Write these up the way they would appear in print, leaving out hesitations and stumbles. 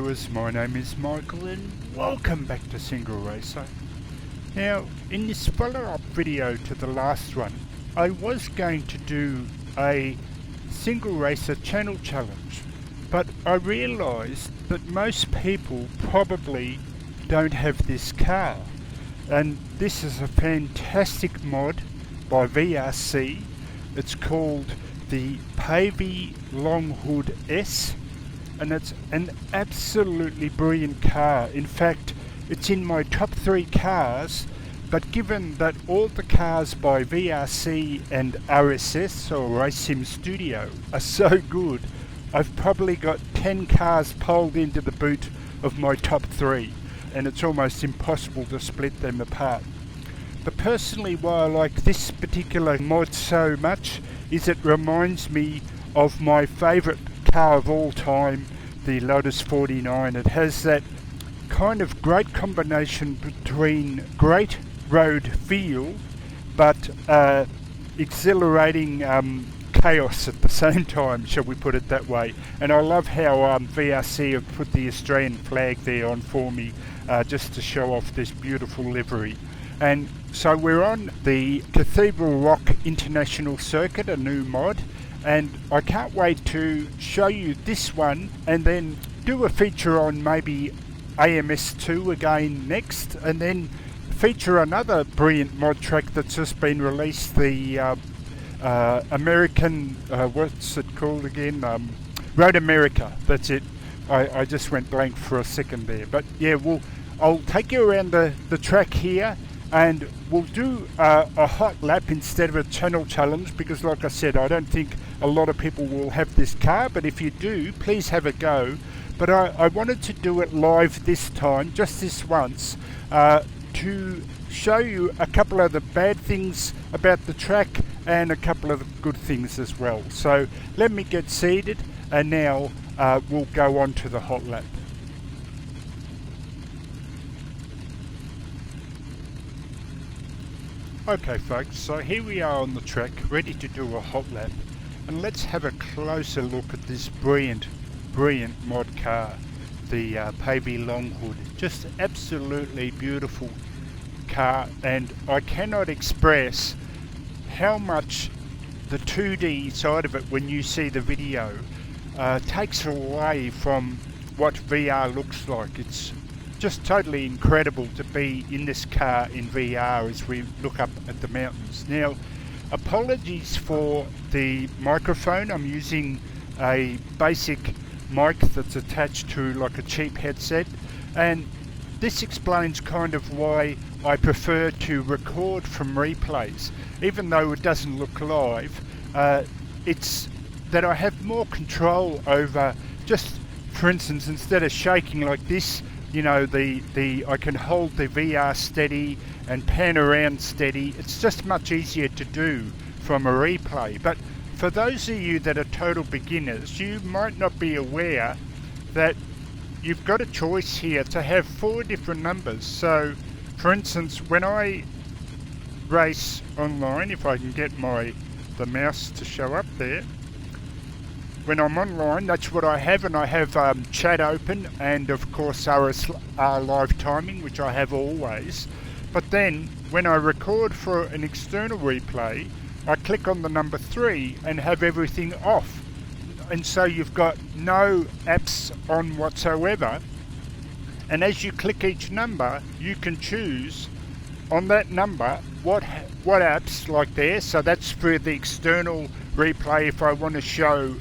viewers, my name is Michael and welcome back to SingleRacer. Now, in this follow-up video to the last one, I was going to do a SingleRacer channel challenge, but I realised that most people probably don't have this car, and this is a fantastic mod by VRC. It's called the Pavey Longhood S, and it's an absolutely brilliant car. In fact, it's in my top 3 cars, but given that all the cars by VRC and RSS or Racing Studio are so good, I've probably got 10 cars pulled into the boot of my top 3, and it's almost impossible to split them apart. But personally, why I like this particular mod so much is it reminds me of my favourite car of all time, the Lotus 49. It has that kind of great combination between great road feel but exhilarating chaos at the same time, shall we put it that way. And I love how VRC have put the Australian flag there on for me, just to show off this beautiful livery. And so we're on the Cathedral Rock International Circuit, a new mod, and I can't wait to show you this one and then do a feature on maybe AMS2 again next, and then feature another brilliant mod track that's just been released, the American, what's it called again? Road America, that's it. I just went blank for a second there. But yeah, I'll take you around the track here, and we'll do a hot lap instead of a channel challenge, because like I said, I don't think a lot of people will have this car, but if you do, please have a go. But I wanted to do it live this time, just this once, to show you a couple of the bad things about the track and a couple of the good things as well. So let me get seated, and now we'll go on to the hot lap. Okay folks, so here we are on the track, ready to do a hot lap, and let's have a closer look at this brilliant mod car, the Pavey Longhood. Just absolutely beautiful car, and I cannot express how much the 2D side of it, when you see the video, takes away from what VR looks like. It's just totally incredible to be in this car in VR as we look up at the mountains. Now, apologies for the microphone. I'm using a basic mic that's attached to like a cheap headset, and this explains kind of why I prefer to record from replays. Even though it doesn't look live, it's that I have more control over, just for instance, instead of shaking like this, you know, I can hold the VR steady and pan around steady. It's just much easier to do from a replay. But for those of you that are total beginners, you might not be aware that you've got a choice here to have 4 different numbers. So for instance, when I race online, if I can get the mouse to show up there, when I'm online, that's what I have, and I have chat open, and of course RSR live timing, which I have always. But then when I record for an external replay, I click on the number 3 and have everything off, and so you've got no apps on whatsoever. And as you click each number, you can choose on that number what apps like there. So that's for the external replay. If I want to show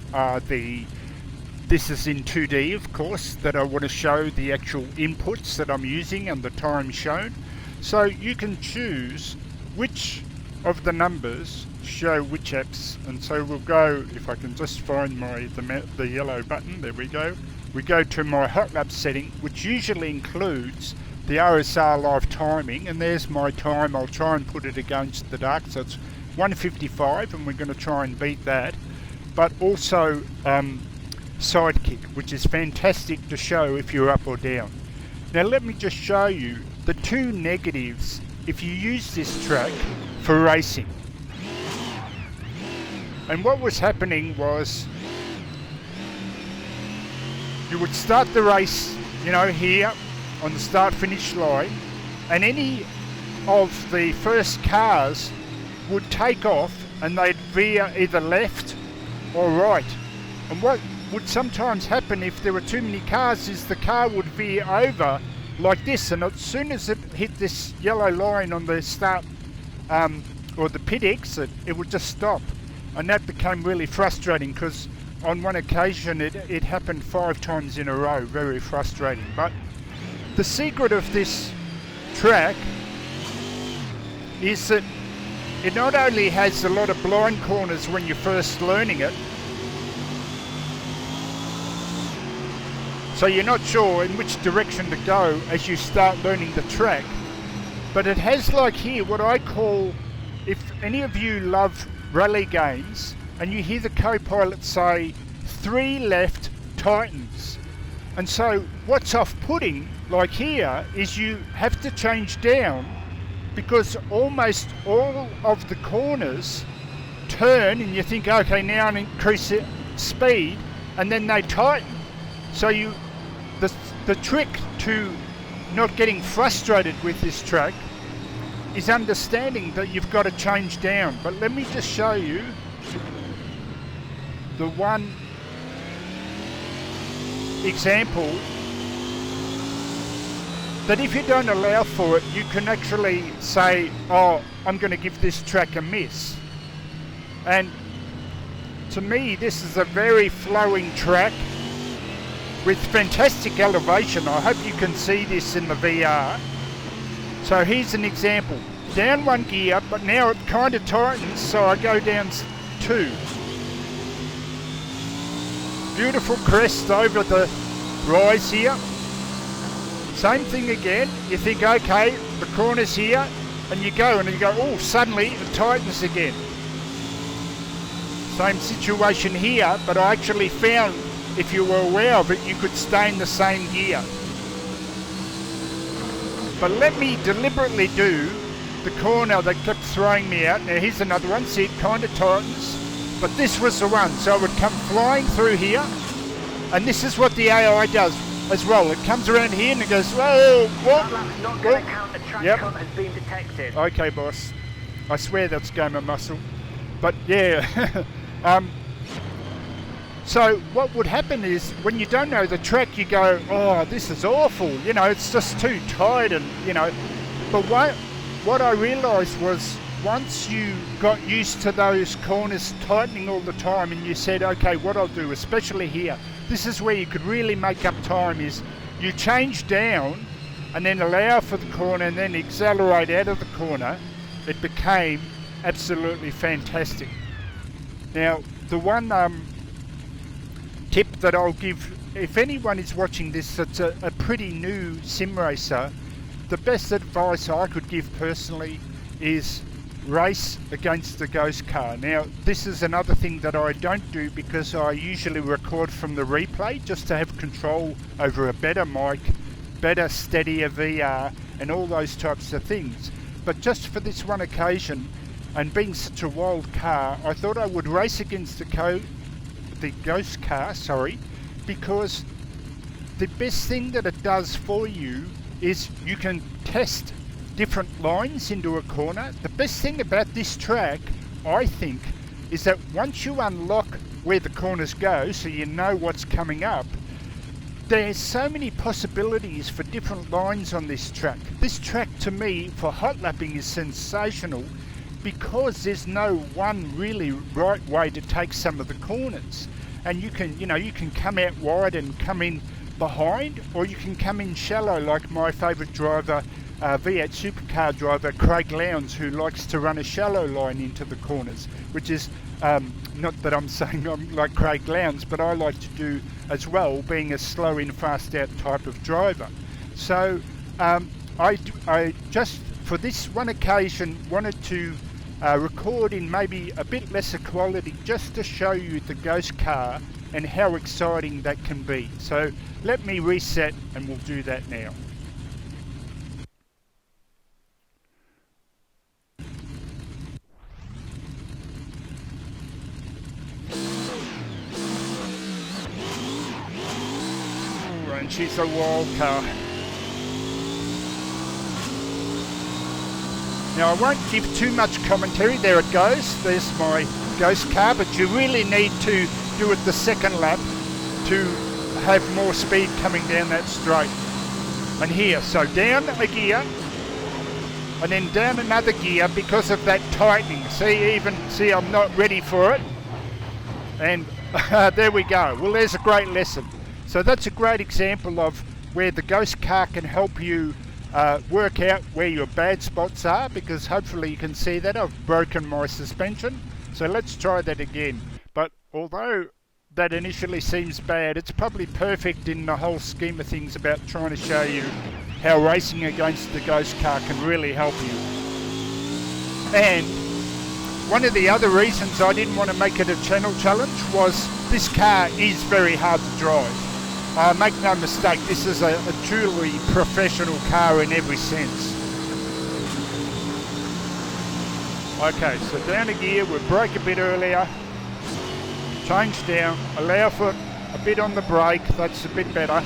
this is in 2D, of course, that I want to show the actual inputs that I'm using and the time shown. So you can choose which of the numbers show which apps. And so we'll go, if I can just find the yellow button, there we go. We go to my Hotlaps setting, which usually includes the RSR live timing, and there's my time. I'll try and put it against the dark, so it's 1:55, and we're going to try and beat that. But also sidekick, which is fantastic to show if you're up or down. Now let me just show you the 2 negatives if you use this track for racing. And what was happening was, you would start the race you know, here on the start-finish line, and any of the first cars would take off and they'd veer either left or right. And what would sometimes happen if there were too many cars is the car would veer over like this, and as soon as it hit this yellow line on the start or the pit exit, it would just stop. And that became really frustrating, because on one occasion it happened 5 times in a row. Very frustrating. But the secret of this track is that it not only has a lot of blind corners when you're first learning it, so you're not sure in which direction to go as you start learning the track, but it has, like here, what I call, if any of you love rally games and you hear the co-pilot say 3 left tightens, and so what's off-putting, like here, is you have to change down because almost all of the corners turn and you think, okay, now I'll increase the speed, and then they tighten. So the trick to not getting frustrated with this track is understanding that you've got to change down. But let me just show you the one example that if you don't allow for it, you can actually say, oh, I'm going to give this track a miss. And to me, this is a very flowing track with fantastic elevation. I hope you can see this in the VR. So here's an example. Down 1 gear, but now it kind of tightens, so I go down 2. Beautiful crest over the rise here. Same thing again. You think, okay, the corner's here, and you go, oh, suddenly it tightens again. Same situation here, but I actually found, if you were aware of it, you could stay in the same gear. But let me deliberately do the corner that kept throwing me out. Now here's another one. See, it kind of tightens, but this was the one. So I would come flying through here, and this is what the AI does as well. It comes around here and it goes, whoa, what? Hotlap's not going to count. A track cut has been detected. Okay, boss. I swear that's game of muscle. But yeah. So what would happen is, when you don't know the track, you go, oh, this is awful, you know, it's just too tight, and you know. But what I realised was, once you got used to those corners tightening all the time, and you said, okay, what I'll do, especially here, this is where you could really make up time, is you change down and then allow for the corner and then accelerate out of the corner. It became absolutely fantastic. Now, the one tip that I'll give, if anyone is watching this that's a pretty new sim racer, the best advice I could give personally is race against the ghost car. Now, this is another thing that I don't do, because I usually record from the replay just to have control over a better mic, better, steadier VR, and all those types of things. But just for this one occasion, and being such a wild car, I thought I would race against the ghost car, because the best thing that it does for you is you can test different lines into a corner. The best thing about this track, I think, is that once you unlock where the corners go, so you know what's coming up, there's so many possibilities for different lines on this track. This track, to me, for hot lapping is sensational, because there's no one really right way to take some of the corners. And you can come out wide and come in behind, or you can come in shallow, like my favourite driver, V8 supercar driver Craig Lowndes, who likes to run a shallow line into the corners, which is not that I'm saying I'm like Craig Lowndes, but I like to do as well, being a slow in fast out type of driver. So I just for this one occasion wanted to record in maybe a bit lesser quality, just to show you the ghost car and how exciting that can be. So let me reset and we'll do that now. and she's a wild car. Now I won't give too much commentary. There it goes. There's my ghost car, but you really need to do it the second lap to have more speed coming down that straight. And here, so down a gear, and then down another gear because of that tightening. See, I'm not ready for it. And there we go. Well, there's a great lesson. So that's a great example of where the ghost car can help you work out where your bad spots are, because hopefully you can see that I've broken my suspension. So let's try that again. But although that initially seems bad, it's probably perfect in the whole scheme of things about trying to show you how racing against the ghost car can really help you. And one of the other reasons I didn't want to make it a channel challenge was this car is very hard to drive. Make no mistake, this is a truly professional car in every sense. Okay, so down a gear, we'll brake a bit earlier, change down, allow for a bit on the brake, that's a bit better.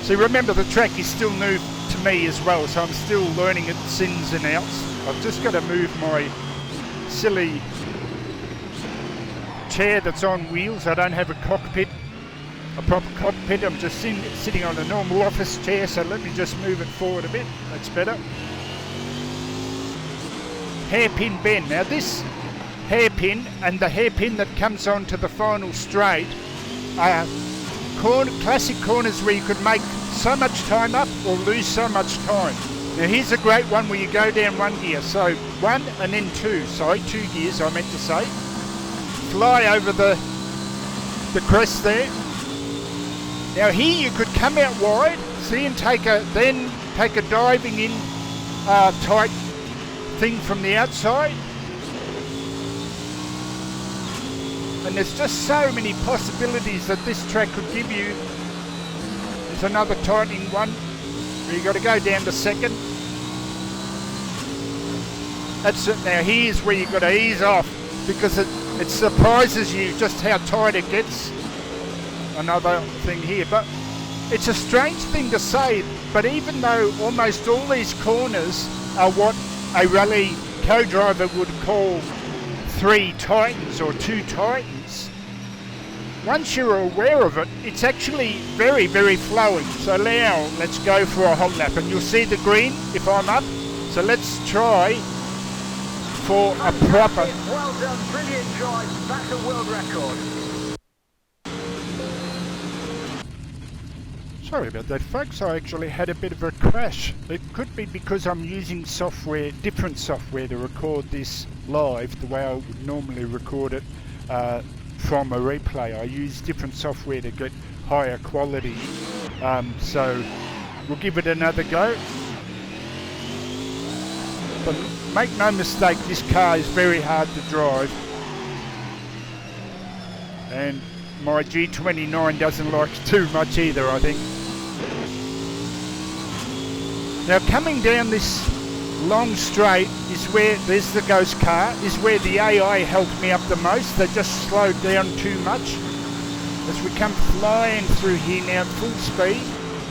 See, remember the track is still new to me as well, so I'm still learning its ins and outs. I've just got to move my silly chair that's on wheels. I don't have a cockpit, a proper cockpit. I'm just sitting on a normal office chair, so let me just move it forward a bit. That's better. Hairpin bend. Now this hairpin and the hairpin that comes onto the final straight are classic corners where you could make so much time up or lose so much time. Now here's a great one where you go down one gear, so one and then two, sorry, 2 gears I meant to say. Fly over the crest there. Now here you could come out wide, see, and take a diving in tight thing from the outside. And there's just so many possibilities that this track could give you. There's another tightening one where you got to go down to second. That's it. Now here's where you've got to ease off, because it surprises you just how tight it gets. Another thing here, but it's a strange thing to say, but even though almost all these corners are what a rally co-driver would call 3 tightens or 2 tightens, once you're aware of it, it's actually very, very flowing. So now let's go for a hot lap, and you'll see the green if I'm up. So let's try for a proper... Well done, brilliant drive, that's a world record. Sorry about that, folks. I actually had a bit of a crash. It could be because I'm using software, different software, to record this live the way I would normally record it from a replay. I use different software to get higher quality. So we'll give it another go. But make no mistake, this car is very hard to drive. And my G29 doesn't like too much either, I think. Now coming down this long straight is where, there's the ghost car, is where the AI helped me up the most. They just slowed down too much. As we come flying through here now at full speed,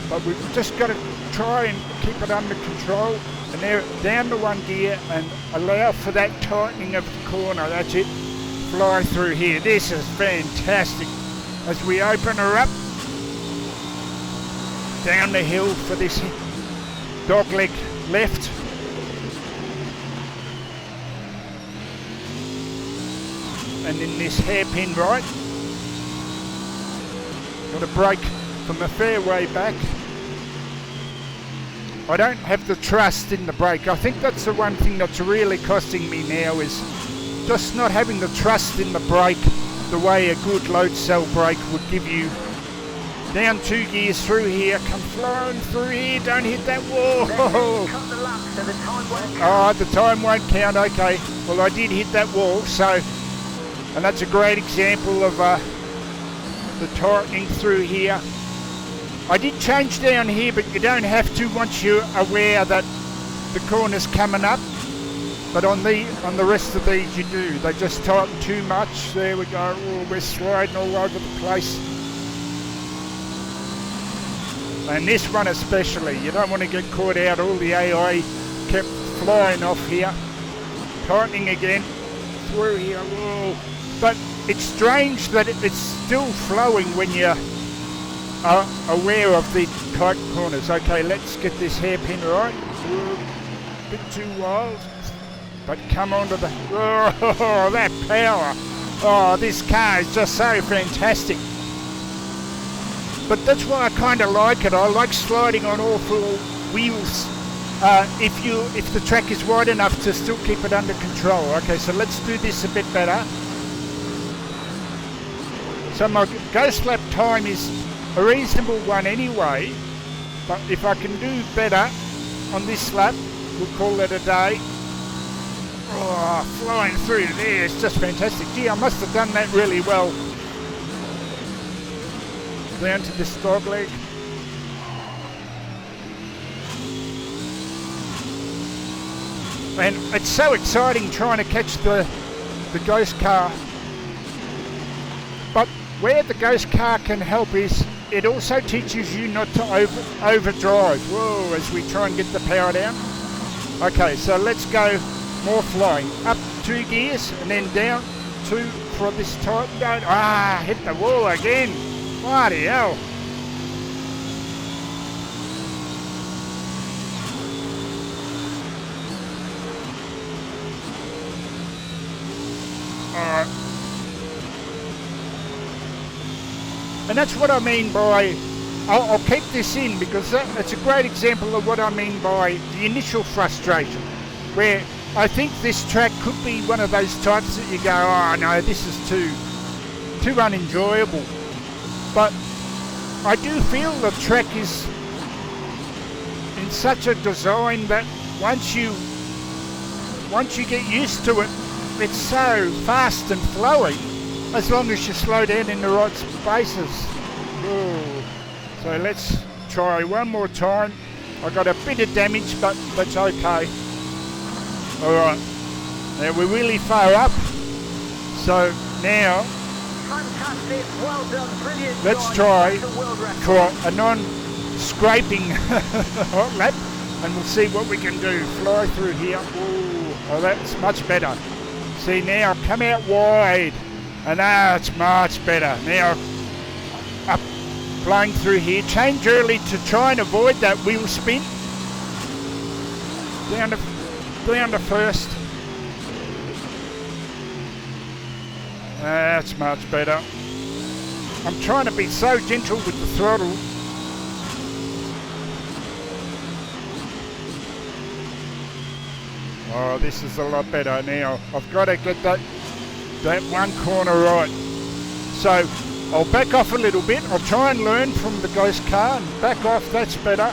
but we've just got to try and keep it under control. And now down to 1 gear and allow for that tightening of the corner. That's it. Fly through here. This is fantastic. As we open her up, down the hill for this dogleg left. And then this hairpin right. Got to brake from a fair way back. I don't have the trust in the brake. I think that's the one thing that's really costing me now, is just not having the trust in the brake the way a good load cell brake would give you. Down 2 gears through here, come flying through here, don't hit that wall. Cut the lap so the time won't count. Oh, the time won't count, okay. Well, I did hit that wall, so, and that's a great example of the tightening through here. I did change down here, but you don't have to once you're aware that the corner's coming up. But on the rest of these you do. They just tighten too much. There we go. Oh, we're sliding all over the place. And this one especially, you don't want to get caught out. All the AI kept flying off here. Tightening again through here. Whoa. But it's strange that it's still flowing when you're aware of the tight corners. Okay, let's get this hairpin right. A bit too wild. But come on to the... Oh, that power. Oh, this car is just so fantastic. But that's why I kind of like it. I like sliding on all four wheels if the track is wide enough to still keep it under control. Okay, so let's do this a bit better. So my ghost lap time is a reasonable one anyway, but if I can do better on this lap, we'll call it a day. Oh, flying through there, it's just fantastic. Gee, I must have done that really well. Down to this dog leg. And it's so exciting trying to catch the ghost car. But where the ghost car can help is it also teaches you not to overdrive. Whoa, as we try and get the power down. Okay, so let's go more flying. Up 2 gears and then down 2 for this tight. Hit the wall again. Bloody hell. Alright. And that's what I mean by, I'll keep this in because it's a great example of what I mean by the initial frustration, where I think this track could be one of those types that you go, oh no, this is too unenjoyable. But I do feel the track is in such a design that once you get used to it, it's so fast and flowing as long as you slow down in the right spaces. Ooh. So let's try one more time. I got a bit of damage, but that's okay. Alright, now we're really far up, so now Fantastic, well done, brilliant. Let's try for a non-scraping hot lap, and we'll see what we can do. Fly through here. Ooh, oh, that's much better. See now, come out wide, and that's much better. Now, up, flying through here. Change early to try and avoid that wheel spin. Down to first. That's much better. I'm trying to be so gentle with the throttle. Oh, this is a lot better now. I've got to get that one corner right. So I'll back off a little bit. I'll try and learn from the ghost car and back off. That's better.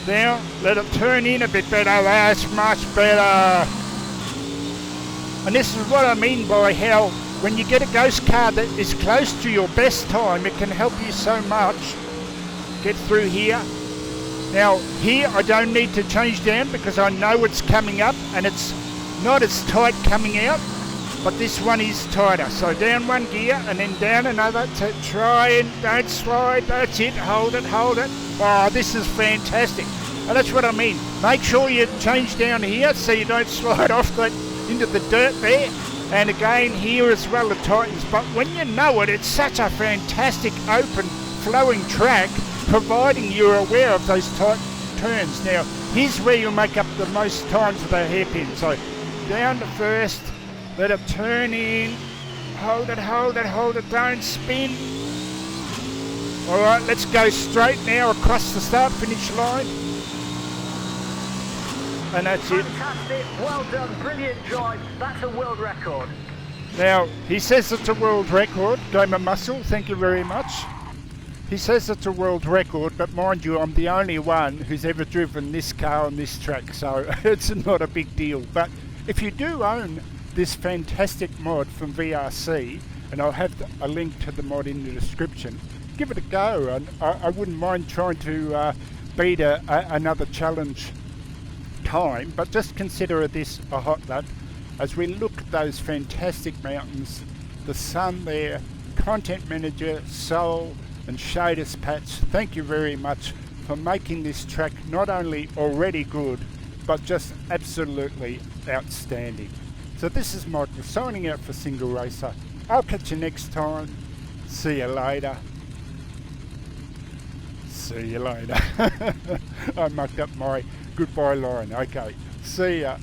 Now let it turn in a bit better. That's much better. And this is what I mean by how when you get a ghost car that is close to your best time, it can help you so much. Get through here. Now here I don't need to change down because I know it's coming up and it's not as tight coming out, but this one is tighter. So down 1 gear and then down another to try and don't slide. That's it. Hold it, hold it. Oh, this is fantastic. And that's what I mean. Make sure you change down here so you don't slide off into the dirt there. And again here as well it tightens. But when you know it, it's such a fantastic open flowing track, providing you're aware of those tight turns. Now here's where you'll make up the most time for the hairpin. So down to first, let it turn in, hold it, hold it, hold it, don't spin. Alright, let's go straight now across the start finish line. And that's it. Fantastic, well done, brilliant drive. That's a world record. Now, he says it's a world record. Gamer Muscle, thank you very much. He says it's a world record, but mind you, I'm the only one who's ever driven this car on this track, so it's not a big deal. But if you do own this fantastic mod from VRC, and I'll have a link to the mod in the description, give it a go. And I wouldn't mind trying to beat another challenge time, but just consider this a hot lap as we look at those fantastic mountains, the sun there, content manager, soul and shaders patch. Thank you very much for making this track not only already good, but just absolutely outstanding. So this is Michael signing out for SingleRacer. I'll catch you next time. See you later. See you later. I mucked up my goodbye line. Okay, see ya.